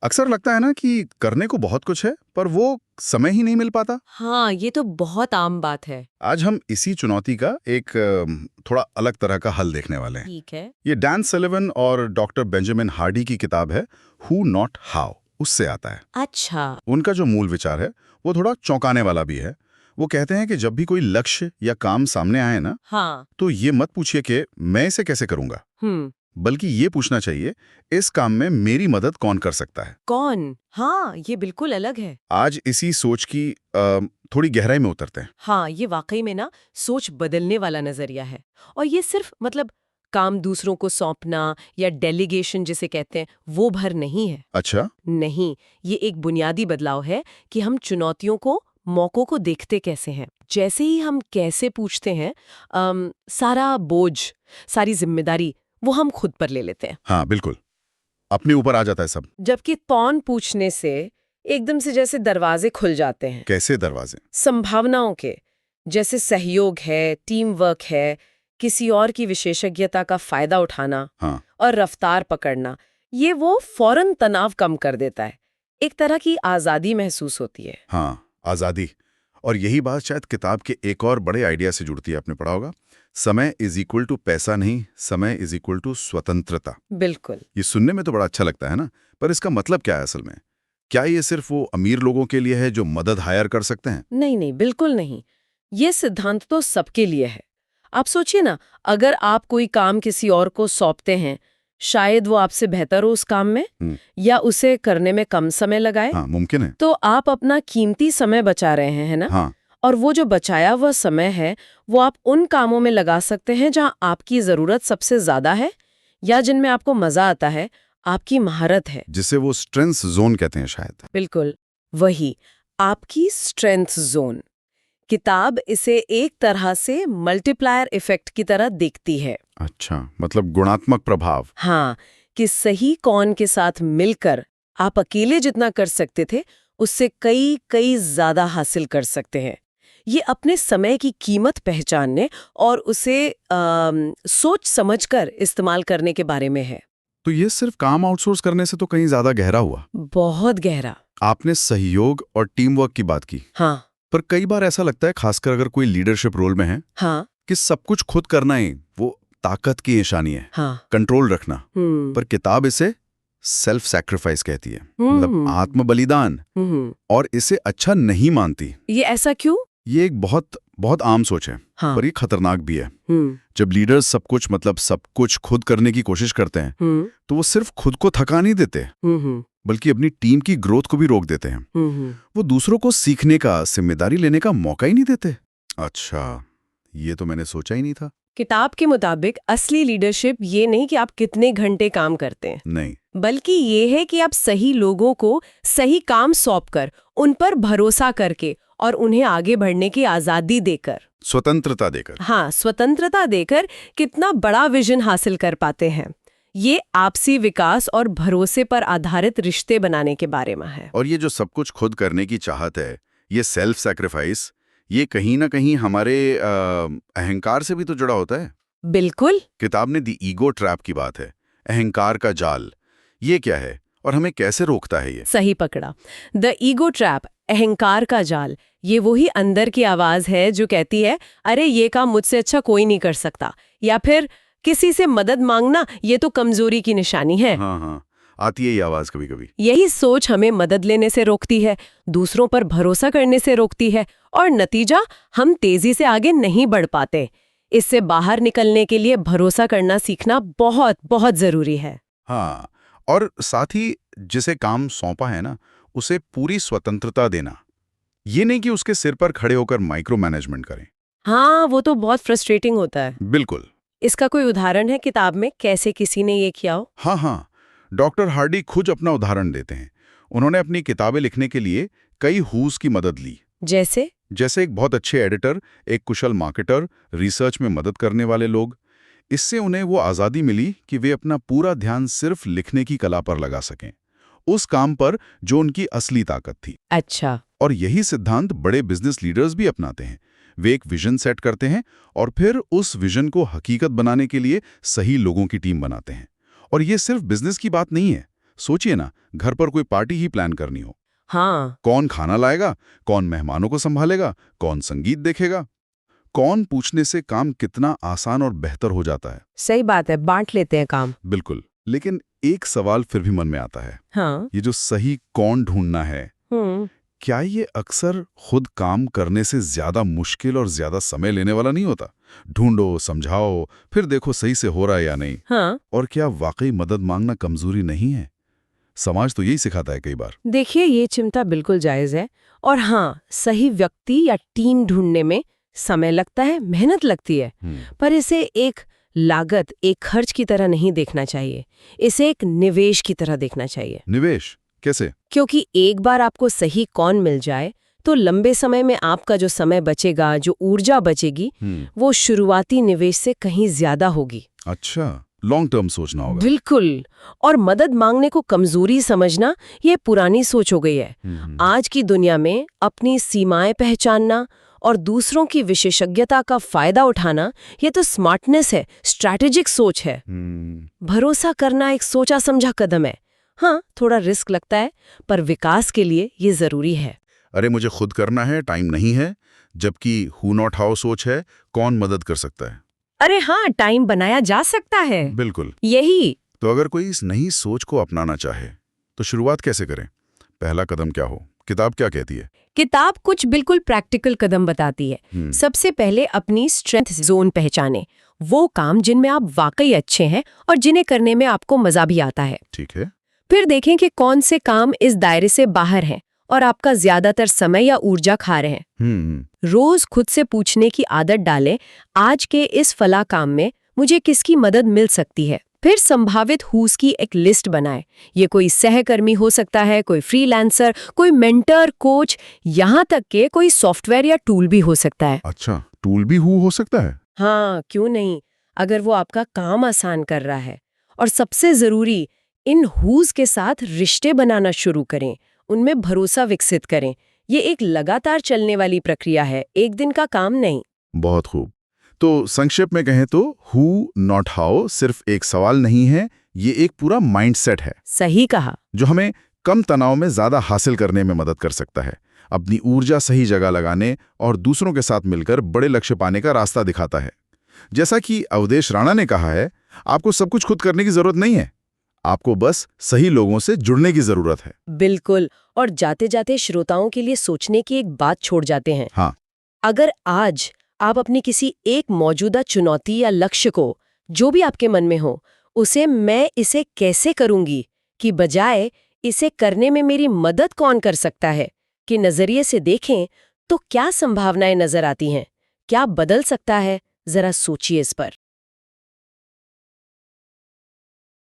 अक्सर लगता है ना कि करने को बहुत कुछ है पर वो समय ही नहीं मिल पाता। हाँ, ये तो बहुत आम बात है। आज हम इसी चुनौती का एक थोड़ा अलग तरह का हल देखने वाले हैं। ठीक है। ये डैन सलिवन और डॉक्टर बेंजामिन हार्डी की किताब है हु नॉट हाउ, उससे आता है। अच्छा। उनका जो मूल विचार है वो थोड़ा चौंकाने वाला भी है। वो कहते हैं कि जब भी कोई लक्ष्य या काम सामने आए ना, हाँ। तो ये मत पूछिए कि मैं इसे कैसे करूंगा, हम्म। बल्कि ये पूछना चाहिए इस काम में मेरी मदद कौन कर सकता है। कौन? हाँ, ये बिल्कुल अलग है। आज इसी सोच की थोड़ी गहराई में उतरते हैं। हाँ, ये वाकई में ना सोच बदलने वाला नजरिया है। और ये सिर्फ मतलब काम दूसरों को सौंपना या डेलीगेशन जिसे कहते हैं वो भर नहीं है। अच्छा। नहीं, ये एक बुनियादी बदलाव है कि हम चुनौतियों को, मौकों को देखते कैसे हैं। जैसे ही हम कैसे पूछते हैं, सारा बोझ, सारी जिम्मेदारी वो हम खुद पर ले लेते हैं। हाँ बिल्कुल, अपने ऊपर आ जाता है सब। जबकि कौन पूछने से एकदम से जैसे दरवाजे खुल जाते हैं कैसे दरवाजे? संभावनाओं के। जैसे सहयोग है, टीम वर्क है, किसी और की विशेषज्ञता का फायदा उठाना हाँ। और रफ्तार पकड़ना, ये वो फौरन तनाव कम कर देता है। एक तरह की आजादी महसूस होती है। हाँ, आज़ादी। और यही बात शायद किताब के एक और बड़े आइडिया से जुड़ती है, आपने पढ़ा होगा, समय इज इक्वल टू पैसा नहीं, समय इज इक्वल टू स्वतंत्रता। बिल्कुल। ये सुनने में तो बड़ा अच्छा लगता है ना, पर इसका मतलब क्या है असल में? क्या ये सिर्फ वो अमीर लोगों के लिए है जो मदद हायर कर सकते हैं? नहीं नहीं, बिल्कुल नहीं। ये सिद्धांत तो सबके लिए है। आप सोचिए ना, अगर आप कोई काम किसी और को सौंपते हैं, शायद वो आपसे बेहतर हो उस काम में या उसे करने में कम समय लगाए, हाँ, मुमकिन है। तो आप अपना कीमती समय बचा रहे हैं, है ना? हाँ। और वो जो बचाया हुआ समय है, वो आप उन कामों में लगा सकते हैं जहां आपकी जरूरत सबसे ज्यादा है या जिनमें आपको मजा आता है, आपकी महारत है। जिसे वो स्ट्रेंथ जोन कहते हैं शायद। बिल्कुल वही, आपकी स्ट्रेंथ जोन। किताब इसे एक तरह से मल्टीप्लायर इफेक्ट की तरह देखती है। अच्छा, मतलब गुणात्मक प्रभाव। हाँ, कि सही कौन के साथ मिलकर आप अकेले जितना कर सकते थे उससे कई कई ज्यादा हासिल कर सकते हैं। ये अपने समय की कीमत पहचानने और उसे सोच समझकर इस्तेमाल करने के बारे में है। तो ये सिर्फ काम आउटसोर्स करने से तो कहीं ज्यादा गहरा हुआ। बहुत गहरा। आपने सहयोग और टीम वर्क की बात की, हाँ। पर कई बार ऐसा लगता है, खासकर अगर कोई लीडरशिप रोल में है, हाँ। कि सब कुछ खुद करना ही वो ताकत की निशानी है। हाँ। कंट्रोल रखना। पर किताब इसे सेल्फ सैक्रिफाइस कहती है, मतलब आत्म बलिदान, और इसे अच्छा नहीं मानती। ये ऐसा क्यों? ये एक बहुत बहुत आम सोच है। हाँ। पर ये खतरनाक भी है। जब लीडर्स सब कुछ खुद करने की कोशिश करते हैं, तो वो सिर्फ खुद को थका नहीं देते, बल्कि अपनी टीम की ग्रोथ को भी रोक देते हैं। वो दूसरों को सीखने का, जिम्मेदारी लेने का मौका ही नहीं देते। अच्छा, ये तो मैंने सोचा ही नहीं था। किताब के मुताबिक असली लीडरशिप ये नहीं कि आप कितने घंटे काम करते हैं, नहीं, बल्कि ये है कि आप सही लोगों को सही काम सौंपकर, उन पर भरोसा करके और उन्हें आगे बढ़ने की आजादी देकर, स्वतंत्रता देकर। हाँ, स्वतंत्रता देकर कितना बड़ा विजन हासिल कर पाते हैं। ये आपसी विकास और भरोसे पर आधारित रिश्ते बनाने के बारे में है। और ये जो सब कुछ खुद करने की चाहत है, ये सेल्फ सैक्रिफाइस, ये कहीं ना कहीं हमारे अहंकार से भी तो जुड़ा होता है। बिल्कुल। किताब ने दी ईगो ट्रैप की बात है, अहंकार का जाल। ये क्या है और हमें कैसे रोकता है ये? सही पकड़ा। द ईगो ट्रैप, अहंकार का जाल, ये वही अंदर की आवाज है जो कहती है, अरे ये काम मुझसे अच्छा कोई नहीं कर सकता, या फिर किसी से मदद मांगना ये तो कमजोरी की निशानी है। हाँ हाँ, आती है ये आवाज कभी कभी। यही सोच हमें मदद लेने से रोकती है, दूसरों पर भरोसा करने से रोकती है, और नतीजा, हम तेजी से आगे नहीं बढ़ पाते। इससे बाहर निकलने के लिए भरोसा करना सीखना बहुत बहुत जरूरी है। हाँ, और साथ ही जिसे काम सौंपा है ना, उसे पूरी स्वतंत्रता देना। ये नहीं कि उसके सिर पर खड़े होकर माइक्रो मैनेजमेंट करें। हाँ, वो तो बहुत फ्रस्ट्रेटिंग होता है। बिल्कुल। इसका कोई उदाहरण है किताब में, कैसे किसी ने ये किया हो? हाँ हाँ, डॉक्टर हार्डी खुद अपना उदाहरण देते हैं। उन्होंने अपनी किताबें लिखने के लिए कई हूस की मदद ली। जैसे एक बहुत अच्छे एडिटर, एक कुशल मार्केटर, रिसर्च में मदद करने वाले लोग। इससे उन्हें वो आज़ादी मिली कि वे अपना पूरा ध्यान सिर्फ लिखने की कला पर लगा सकें, उस काम पर जो उनकी असली ताकत थी। अच्छा। और यही सिद्धांत बड़े बिजनेस लीडर्स भी अपनाते हैं। वे एक विजन सेट करते हैं और फिर उस विजन को हकीकत बनाने के लिए सही लोगों की टीम बनाते हैं। और ये सिर्फ बिजनेस की बात नहीं है, सोचिए ना, घर पर कोई पार्टी ही प्लान करनी हो। हाँ, कौन खाना लाएगा, कौन मेहमानों को संभालेगा, कौन संगीत देखेगा, कौन पूछने से काम कितना आसान और बेहतर हो जाता है। सही बात है, बांट लेते हैं काम। बिल्कुल। लेकिन एक सवाल फिर भी मन में आता है। हाँ। ये जो सही कौन ढूंढना है, क्या ये अक्सर खुद काम करने से ज्यादा मुश्किल और ज्यादा समय लेने वाला नहीं होता? ढूंढो, समझाओ, फिर देखो सही से हो रहा है या नहीं। हाँ। और क्या वाकई मदद मांगना कमजोरी नहीं है? समाज तो यही सिखाता है कई बार। देखिए, ये चिंता बिल्कुल जायज है। और हाँ, सही व्यक्ति या टीम ढूंढने में समय लगता है, मेहनत लगती है, पर इसे एक लागत, एक खर्च की तरह नहीं देखना चाहिए। इसे एक निवेश की तरह देखना चाहिए। निवेश कैसे? क्योंकि एक बार आपको सही कौन मिल जाए तो लंबे समय में आपका जो समय बचेगा, जो ऊर्जा बचेगी, वो शुरुआती निवेश से कहीं ज्यादा होगी। अच्छा, लॉन्ग टर्म सोचना होगा। बिल्कुल। और मदद मांगने को कमजोरी समझना, ये पुरानी सोच हो गई है। आज की दुनिया में अपनी सीमाएं पहचानना और दूसरों की विशेषज्ञता का फायदा उठाना, ये तो स्मार्टनेस है, स्ट्रैटेजिक सोच है। भरोसा करना एक सोचा समझा कदम है। हाँ, थोड़ा रिस्क लगता है, पर विकास के लिए ये जरूरी है। अरे मुझे खुद करना है, टाइम नहीं है, जबकि हु नॉट हाउ सोच है, कौन मदद कर सकता है? अरे हाँ, टाइम बनाया जा सकता है। बिल्कुल। यही तो अगर कोई इस नई सोच को अपनाना चाहे तो शुरुआत कैसे करें? पहला कदम क्या हो? किताब क्या कहती है? किताब कुछ बिल्कुल प्रैक्टिकल कदम बताती है। सबसे पहले अपनी स्ट्रेंथ जोन पहचाने, वो काम जिनमें आप वाकई अच्छे हैं और जिन्हें करने में आपको मजा भी आता है। ठीक है। फिर देखें कि कौन से काम इस दायरे से बाहर हैं और आपका ज्यादातर समय या ऊर्जा खा रहे हैं। रोज खुद से पूछने की आदत डालें, आज के इस फला काम में मुझे किसकी मदद मिल सकती है। फिर संभावित हुस की एक लिस्ट बनाएं। ये कोई सहकर्मी हो सकता है, कोई फ्रीलांसर, कोई मेंटर, कोच, यहाँ तक के कोई सॉफ्टवेयर या टूल भी हो सकता है। अच्छा, टूल भी हो सकता है? हाँ, क्यों नहीं, अगर वो आपका काम आसान कर रहा है। और सबसे जरूरी, इन हुज के साथ रिश्ते बनाना शुरू करें, उनमें भरोसा विकसित करें। ये एक लगातार चलने वाली प्रक्रिया है, एक दिन का काम नहीं। बहुत खूब। तो संक्षेप में कहें तो हु नॉट हाउ सिर्फ एक सवाल नहीं है, ये एक पूरा माइंडसेट है। सही कहा। जो हमें कम तनाव में ज्यादा हासिल करने में मदद कर सकता है, अपनी ऊर्जा सही जगह लगाने और दूसरों के साथ मिलकर बड़े लक्ष्य पाने का रास्ता दिखाता है। जैसा कि अवधेश राणा ने कहा है, आपको सब कुछ खुद करने की जरूरत नहीं है, आपको बस सही लोगों से जुड़ने की जरूरत है। बिल्कुल। और जाते जाते श्रोताओं के लिए सोचने की एक बात छोड़ जाते हैं। हाँ। अगर आज आप अपनी किसी एक मौजूदा चुनौती या लक्ष्य को, जो भी आपके मन में हो, उसे मैं इसे कैसे करूंगी कि बजाय इसे करने में मेरी मदद कौन कर सकता है कि नजरिए से देखें, तो क्या संभावनाएं नजर आती हैं, क्या बदल सकता है, जरा सोचिए इस पर।